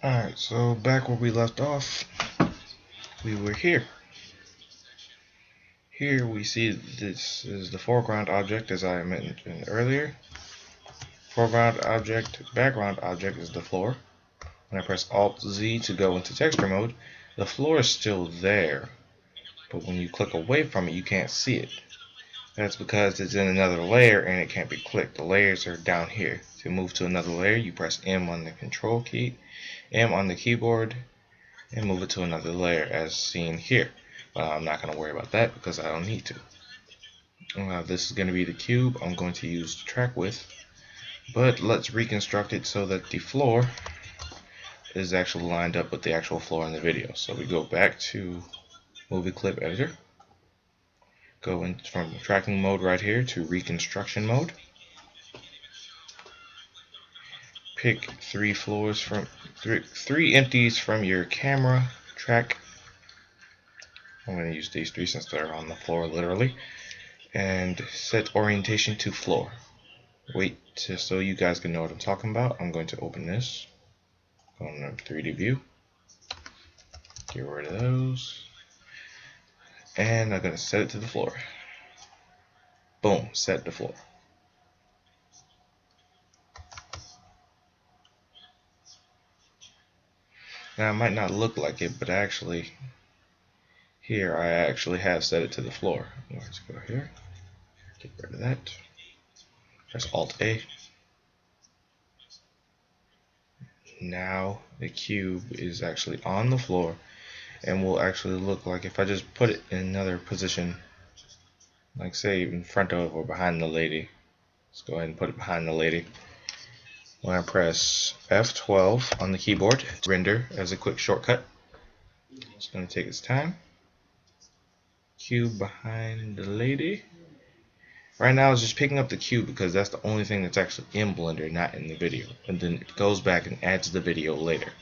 Alright, so back where we left off, we were here. Here we see this is the foreground object, as I mentioned earlier. Foreground object, background object is the floor. When I press Alt-Z to go into texture mode, the floor is still there, but when you click away from it, you can't see it. That's because it's in another layer and it can't be clicked. The layers are down here. To move to another layer, you press M on the control key, M on the keyboard, and move it to another layer as seen here. But I'm not going to worry about that because I don't need to. This is going to be the cube. I'm going to use the track width, but let's reconstruct it so that the floor is actually lined up with the actual floor in the video. So we go back to movie clip editor, go in from tracking mode right here to reconstruction mode, pick three empties from your camera track. I'm going to use these three since they're on the floor literally, and set orientation to floor. Wait just so you guys can know what I'm talking about. I'm going to open this, go on 3D view, get rid of those, and I'm going to set it to the floor. Boom, set the floor. Now it might not look like it, but actually here I actually have set it to the floor. Let's go here, get rid of that, press Alt A. Now the cube is actually on the floor and will actually look like if I just put it in another position, like say in front of or behind the lady. Let's go ahead and put it behind the lady. When I press F12 on the keyboard, render as a quick shortcut. It's going to take its time. Cube behind the lady. Right now it's just picking up the cube because that's the only thing that's actually in Blender, not in the video. And then it goes back and adds the video later.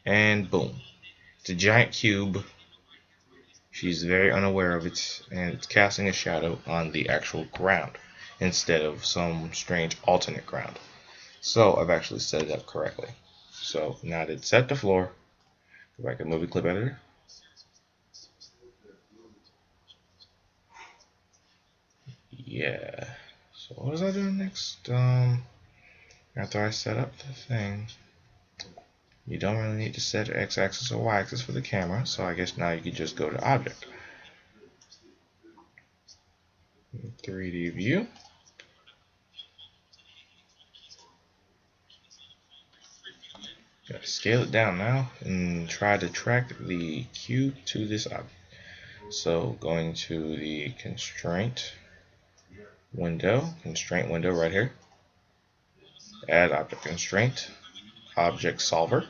And boom. It's a giant cube. She's very unaware of it, and it's casting a shadow on the actual ground instead of some strange alternate ground. So I've actually set it up correctly. So now that it's set the floor, go back to movie clip editor. Yeah. So what was I doing next? After I set up the thing, you don't really need to set x-axis or y-axis for the camera. So I guess now you can just go to object, 3D view. Gotta scale it down now and try to track the cube to this object. So going to the constraint window right here, add object constraint, object solver.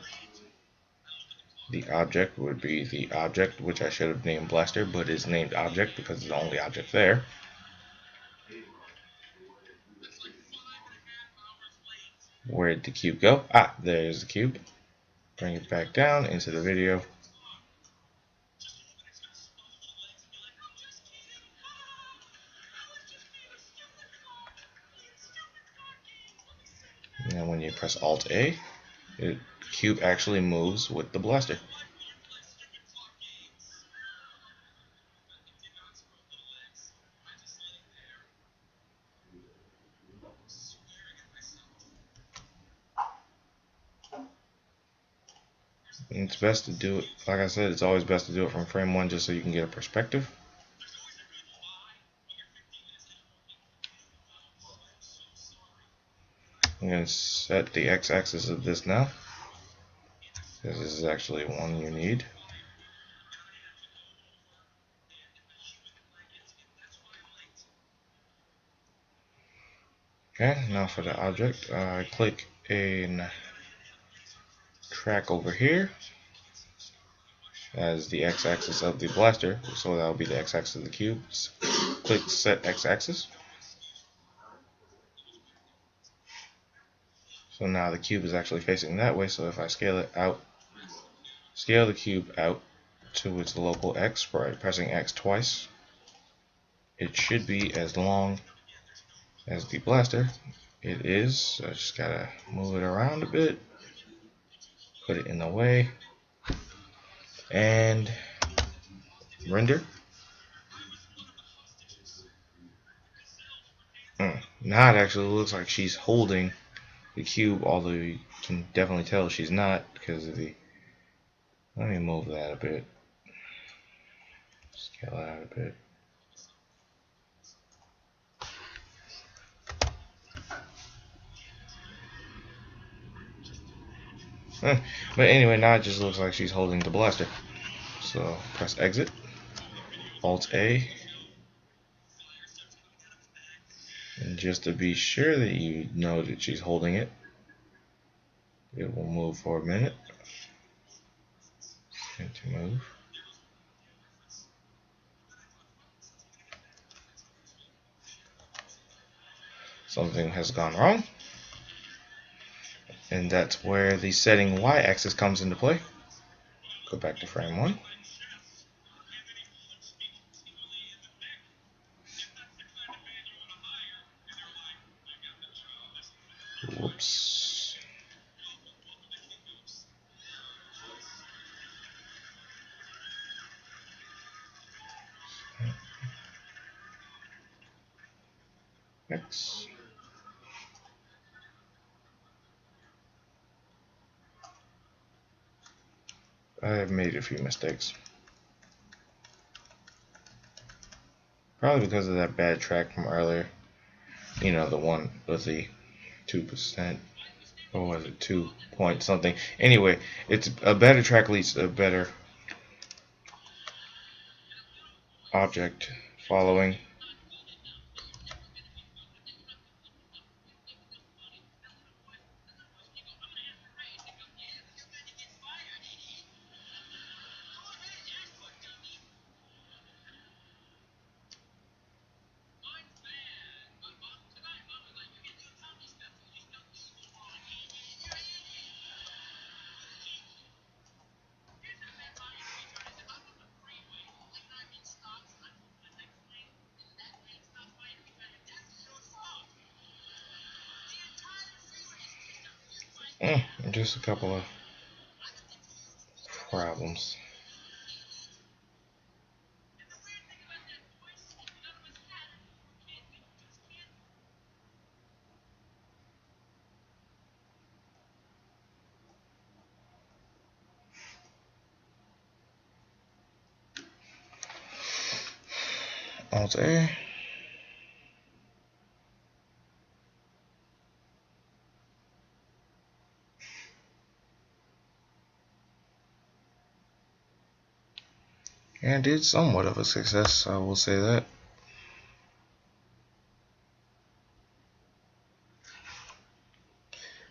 The object would be the object, which I should have named Blaster, but is named object because it's the only object there. Where did the cube go? Ah, there's the cube. Bring it back down into the video. And when you press Alt A, the cube actually moves with the blaster. And it's best to do it, like I said, it's always best to do it from frame 1 just so you can get a perspective. I'm going to set the x-axis of this now, because this is actually one you need. Okay, now for the object, I click a track over here as the x-axis of the blaster, so that will be the x-axis of the cube. Click set x-axis. So now the cube is actually facing that way, so if I scale it out, scale the cube out to its local x by pressing X twice, it should be as long as the blaster. It is, so I just gotta move it around a bit. Put it in the way. And render. Now it actually looks like she's holding the cube, although you can definitely tell she's not because of the. Let me move that a bit. Scale it out a bit. But anyway, now it just looks like she's holding the blaster. So press exit, Alt A, and just to be sure that you know that she's holding it, it will move for a minute. And to move. Something has gone wrong, and that's where the setting Y-axis comes into play. Go back to frame 1. Whoops. X. I have made a few mistakes. Probably because of that bad track from earlier. You know, the one with the 2%. Or was it 2 point something? Anyway, it's a better track leads to a better object following. Just a couple of problems. Alt A. And it's somewhat of a success, I will say that.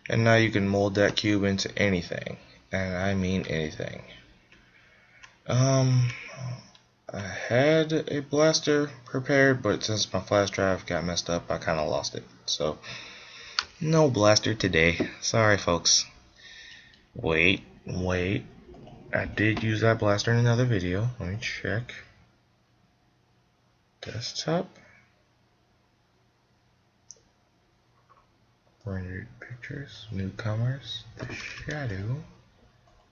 And now you can mold that cube into anything. And I mean anything. I had a blaster prepared, but since my flash drive got messed up, I kind of lost it. So, no blaster today. Sorry, folks. Wait. I did use that blaster in another video. Let me check. Desktop. Rendered pictures. Newcomers. The shadow.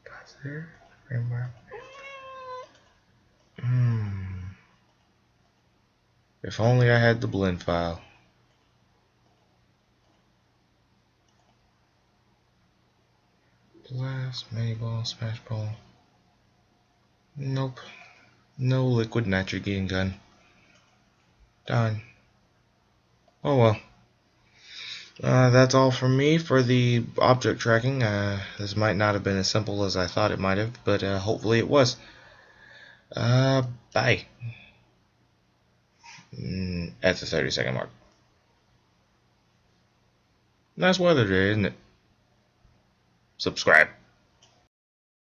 Blaster. Framework. If only I had the blend file. Blast, mini ball, smash ball. Nope. No liquid nitrogen gun. Done. Oh well. That's all from me for the object tracking. This might not have been as simple as I thought it might have, but hopefully it was. Bye. At the 30-second mark. Nice weather today, isn't it? Subscribe.